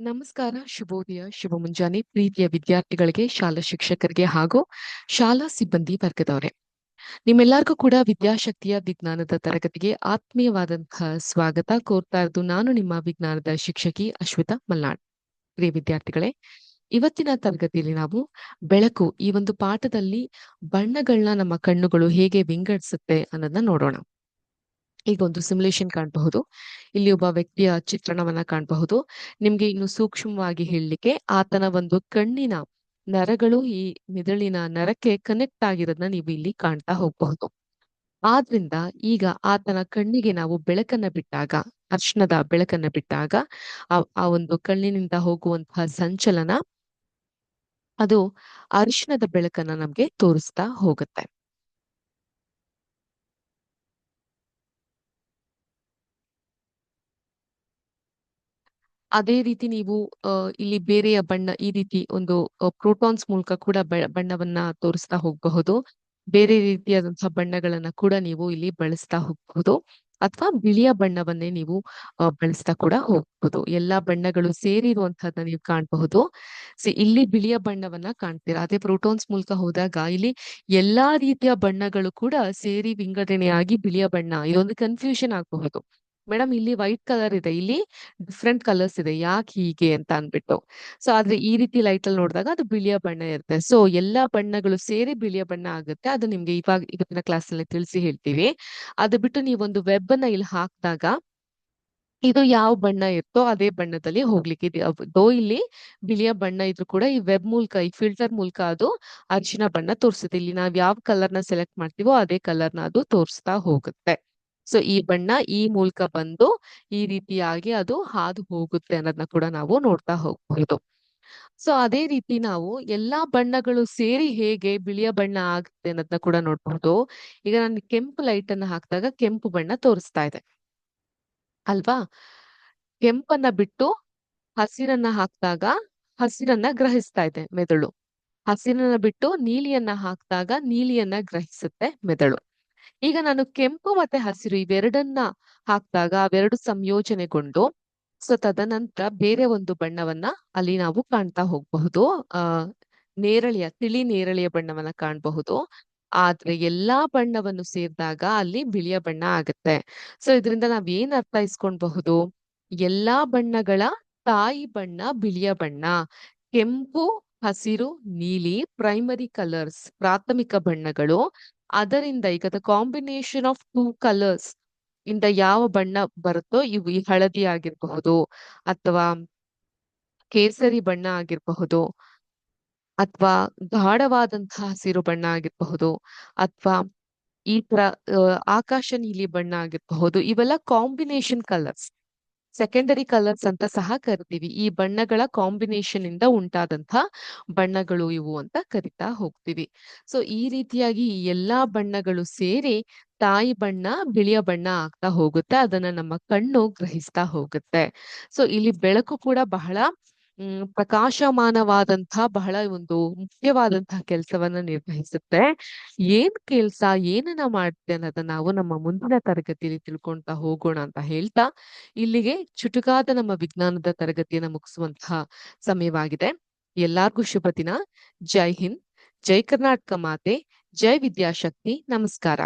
ನಮಸ್ಕಾರ, ಶುಭೋದಯ, ಶುಭ ಮುಂಜಾನೆ ಪ್ರೀತಿಯ ವಿದ್ಯಾರ್ಥಿಗಳಿಗೆ, ಶಾಲಾ ಶಿಕ್ಷಕರಿಗೆ ಹಾಗೂ ಶಾಲಾ ಸಿಬ್ಬಂದಿ ವರ್ಗದವರೇ. ನಿಮ್ಮೆಲ್ಲರಿಗೂ ಕೂಡ ವಿದ್ಯಾಶಕ್ತಿಯ ವಿಜ್ಞಾನದ ತರಗತಿಗೆ ಆತ್ಮೀಯವಾದಂತಹ ಸ್ವಾಗತ ಕೋರ್ತಾ ಇರೋದು ನಾನು ನಿಮ್ಮ ವಿಜ್ಞಾನದ ಶಿಕ್ಷಕಿ ಅಶ್ವಿತಾ ಮಲ್ನಾಡ್. ಪ್ರಿಯ ವಿದ್ಯಾರ್ಥಿಗಳೇ, ಇವತ್ತಿನ ತರಗತಿಯಲ್ಲಿ ನಾವು ಬೆಳಕು ಈ ಒಂದು ಪಾಠದಲ್ಲಿ ಬಣ್ಣಗಳನ್ನ ನಮ್ಮ ಕಣ್ಣುಗಳು ಹೇಗೆ ವಿಂಗಡಿಸುತ್ತೆ ಅನ್ನೋದನ್ನ ನೋಡೋಣ. ಈಗ ಒಂದು ಸಿಮ್ಯುಲೇಷನ್ ಕಾಣಬಹುದು. ಇಲ್ಲಿ ಒಬ್ಬ ವ್ಯಕ್ತಿಯ ಚಿತ್ರಣವನ್ನ ಕಾಣಬಹುದು. ನಿಮ್ಗೆ ಇನ್ನು ಸೂಕ್ಷ್ಮವಾಗಿ ಹೇಳಲಿಕ್ಕೆ ಆತನ ಒಂದು ಕಣ್ಣಿನ ನರಗಳು ಈ ಮಿದುಳಿನ ನರಕ್ಕೆ ಕನೆಕ್ಟ್ ಆಗಿರೋದನ್ನ ನೀವು ಇಲ್ಲಿ ಕಾಣ್ತಾ ಹೋಗಬಹುದು. ಆದ್ರಿಂದ ಈಗ ಆತನ ಕಣ್ಣಿಗೆ ನಾವು ಬೆಳಕನ್ನ ಬಿಟ್ಟಾಗ, ಅರ್ಶನದ ಬೆಳಕನ್ನ ಬಿಟ್ಟಾಗ ಆ ಒಂದು ಕಣ್ಣಿನಿಂದ ಹೋಗುವಂತಹ ಸಂಚಲನ ಅದು ಅರಿಶಿಣದ ಬೆಳಕನ್ನ ನಮ್ಗೆ ತೋರಿಸ್ತಾ ಹೋಗುತ್ತೆ. ಅದೇ ರೀತಿ ನೀವು ಇಲ್ಲಿ ಬೇರೆಯ ಬಣ್ಣ ಈ ರೀತಿ ಒಂದು ಪ್ರೋಟಾನ್ಸ್ ಮೂಲಕ ಕೂಡ ಬಣ್ಣವನ್ನ ತೋರಿಸ್ತಾ ಹೋಗಬಹುದು. ಬೇರೆ ರೀತಿಯಾದಂತಹ ಬಣ್ಣಗಳನ್ನ ಕೂಡ ನೀವು ಇಲ್ಲಿ ಬಳಸ್ತಾ ಹೋಗಬಹುದು. ಅಥವಾ ಬಿಳಿಯ ಬಣ್ಣವನ್ನೇ ನೀವು ಬಳಸ್ತಾ ಕೂಡ ಹೋಗ್ಬಹುದು. ಎಲ್ಲಾ ಬಣ್ಣಗಳು ಸೇರಿರುವಂತಹದ್ದನ್ನ ನೀವು ಕಾಣಬಹುದು. ಇಲ್ಲಿ ಬಿಳಿಯ ಬಣ್ಣವನ್ನ ಕಾಣ್ತೀರಾ. ಅದೇ ಪ್ರೋಟಾನ್ಸ್ ಮೂಲಕ ಹೋದಾಗ ಇಲ್ಲಿ ಎಲ್ಲಾ ರೀತಿಯ ಬಣ್ಣಗಳು ಕೂಡ ಸೇರಿ ವಿಂಗಡಣೆಯಾಗಿ ಬಿಳಿಯ ಬಣ್ಣ. ಇದೊಂದು ಕನ್ಫ್ಯೂಷನ್ ಆಗಬಹುದು. ಮೇಡಮ್ ಇಲ್ಲಿ ವೈಟ್ ಕಲರ್ ಇದೆ, ಇಲ್ಲಿ ಡಿಫ್ರೆಂಟ್ ಕಲರ್ಸ್ ಇದೆ, ಯಾಕೆ ಹೀಗೆ ಅಂತ ಅನ್ಬಿಟ್ಟು. ಸೊ ಆದ್ರೆ ಈ ರೀತಿ ಲೈಟ್ ಅಲ್ಲಿ ನೋಡಿದಾಗ ಅದು ಬಿಳಿಯ ಬಣ್ಣ ಇರುತ್ತೆ. ಸೊ ಎಲ್ಲಾ ಬಣ್ಣಗಳು ಸೇರಿ ಬಿಳಿಯ ಬಣ್ಣ ಆಗುತ್ತೆ. ಅದು ನಿಮ್ಗೆ ಇವತ್ತಿನ ಕ್ಲಾಸ್ ಅಲ್ಲಿ ತಿಳಿಸಿ ಹೇಳ್ತೀವಿ. ಅದು ಬಿಟ್ಟು ನೀವೊಂದು ವೆಬ್ ಅನ್ನ ಇಲ್ಲಿ ಹಾಕಿದಾಗ ಇದು ಯಾವ ಬಣ್ಣ ಇರ್ತೋ ಅದೇ ಬಣ್ಣದಲ್ಲಿ ಹೋಗ್ಲಿಕ್ಕೆ ಇದೆ. ದೋ ಇಲ್ಲಿ ಬಿಳಿಯ ಬಣ್ಣ ಇದ್ರೂ ಕೂಡ ಈ ವೆಬ್ ಮೂಲಕ, ಈ ಫಿಲ್ಟರ್ ಮೂಲಕ ಅದು ಅರಿಶಿನ ಬಣ್ಣ ತೋರಿಸುತ್ತೆ. ಇಲ್ಲಿ ನಾವ್ ಯಾವ ಕಲರ್ನ ಸೆಲೆಕ್ಟ್ ಮಾಡ್ತೀವೋ ಅದೇ ಕಲರ್ನ ಅದು ತೋರಿಸ್ತಾ ಹೋಗುತ್ತೆ. ಸೊ ಈ ಬಣ್ಣ ಈ ಮೂಲಕ ಬಂದು ಈ ರೀತಿಯಾಗಿ ಅದು ಹಾದು ಹೋಗುತ್ತೆ ಅನ್ನೋದನ್ನ ಕೂಡ ನಾವು ನೋಡ್ತಾ ಹೋಗ್ಬಹುದು. ಸೊ ಅದೇ ರೀತಿ ನಾವು ಎಲ್ಲಾ ಬಣ್ಣಗಳು ಸೇರಿ ಹೇಗೆ ಬಿಳಿಯ ಬಣ್ಣ ಆಗುತ್ತೆ ಅನ್ನೋದನ್ನ ಕೂಡ ನೋಡ್ಬಹುದು. ಈಗ ನಾನು ಕೆಂಪು ಲೈಟ್ ಅನ್ನ ಹಾಕಿದಾಗ ಕೆಂಪು ಬಣ್ಣ ತೋರಿಸ್ತಾ ಇದೆ ಅಲ್ವಾ? ಕೆಂಪನ್ನ ಬಿಟ್ಟು ಹಸಿರನ್ನ ಹಾಕಿದಾಗ ಹಸಿರನ್ನ ಗ್ರಹಿಸ್ತಾ ಇದೆ ಮೆದುಳು. ಹಸಿರನ್ನ ಬಿಟ್ಟು ನೀಲಿಯನ್ನ ಹಾಕಿದಾಗ ನೀಲಿಯನ್ನ ಗ್ರಹಿಸುತ್ತೆ ಮೆದುಳು. ಈಗ ನಾನು ಕೆಂಪು ಮತ್ತೆ ಹಸಿರು ಇವೆರಡನ್ನ ಹಾಕಿದಾಗ ಅವೆರಡು ಸಂಯೋಜನೆಗೊಂಡು ಸೊ ತದನಂತರ ಬೇರೆ ಒಂದು ಬಣ್ಣವನ್ನ ಅಲ್ಲಿ ನಾವು ಕಾಣ್ತಾ ಹೋಗಬಹುದು. ತಿಳಿ ನೇರಳೆಯ ಬಣ್ಣವನ್ನ ಕಾಣಬಹುದು. ಆದ್ರೆ ಎಲ್ಲಾ ಬಣ್ಣವನ್ನು ಸೇರಿದಾಗ ಅಲ್ಲಿ ಬಿಳಿಯ ಬಣ್ಣ ಆಗುತ್ತೆ. ಸೊ ಇದರಿಂದ ನಾವ್ ಏನ್ ಅರ್ಥೈಸ್ಕೊಳ್ಬಹುದು? ಎಲ್ಲಾ ಬಣ್ಣಗಳ ತಾಯಿ ಬಣ್ಣ ಬಿಳಿಯ ಬಣ್ಣ. ಕೆಂಪು, ಹಸಿರು, ನೀಲಿ ಪ್ರೈಮರಿ ಕಲರ್ಸ್, ಪ್ರಾಥಮಿಕ ಬಣ್ಣಗಳು. ಅದರಿಂದ ಈಗ the combination of two colours ಇಂದ ಯಾವ ಬಣ್ಣ ಬರುತ್ತೋ ಇವು ಈ ಹಳದಿ ಆಗಿರಬಹುದು, ಅಥವಾ ಕೇಸರಿ ಬಣ್ಣ ಆಗಿರಬಹುದು, ಅಥವಾ ಗಾಢವಾದಂತಹ ಹಸಿರು ಬಣ್ಣ ಆಗಿರಬಹುದು, ಅಥವಾ ಈ ತರ ಆಕಾಶ ನೀಲಿ ಬಣ್ಣ ಆಗಿರಬಹುದು. ಇವೆಲ್ಲ ಕಾಂಬಿನೇಷನ್ ಕಲರ್ಸ್, ಸೆಕೆಂಡರಿ ಕಲರ್ಸ್ ಅಂತ ಸಹ ಕರಿತೀವಿ. ಈ ಬಣ್ಣಗಳ ಕಾಂಬಿನೇಷನ್ ಇಂದ ಉಂಟಾದಂತಹ ಬಣ್ಣಗಳು ಇವು ಅಂತ ಕರಿತಾ ಹೋಗ್ತೀವಿ. ಸೊ ಈ ರೀತಿಯಾಗಿ ಈ ಎಲ್ಲಾ ಬಣ್ಣಗಳು ಸೇರಿ ತಾಯಿ ಬಣ್ಣ ಬಿಳಿಯ ಬಣ್ಣ ಆಗ್ತಾ ಹೋಗುತ್ತೆ. ಅದನ್ನ ನಮ್ಮ ಕಣ್ಣು ಗ್ರಹಿಸ್ತಾ ಹೋಗುತ್ತೆ. ಸೊ ಇಲ್ಲಿ ಬೆಳಕು ಕೂಡ ಬಹಳ ಪ್ರಕಾಶಮಾನವಾದಂತಹ ಬಹಳ ಒಂದು ಮುಖ್ಯವಾದಂತಹ ಕೆಲಸವನ್ನ ನಿರ್ವಹಿಸುತ್ತೆ. ಏನ್ ಕೆಲ್ಸ, ಏನನ್ನ ಮಾಡುತ್ತೆ ಅನ್ನೋದನ್ನ ನಾವು ನಮ್ಮ ಮುಂದಿನ ತರಗತಿಯಲ್ಲಿ ತಿಳ್ಕೊಂತಾ ಹೋಗೋಣ ಅಂತ ಹೇಳ್ತಾ ಇಲ್ಲಿಗೆ ಚುಟುಕಾದ ನಮ್ಮ ವಿಜ್ಞಾನದ ತರಗತಿಯನ್ನ ಮುಗಿಸುವಂತಹ ಸಮಯವಾಗಿದೆ. ಎಲ್ಲಾರ್ಗೂ ಶುಭ ದಿನ. ಜೈ ಹಿಂದ್, ಜೈ ಕರ್ನಾಟಕ ಮಾತೆ, ಜೈ ವಿದ್ಯಾಶಕ್ತಿ. ನಮಸ್ಕಾರ.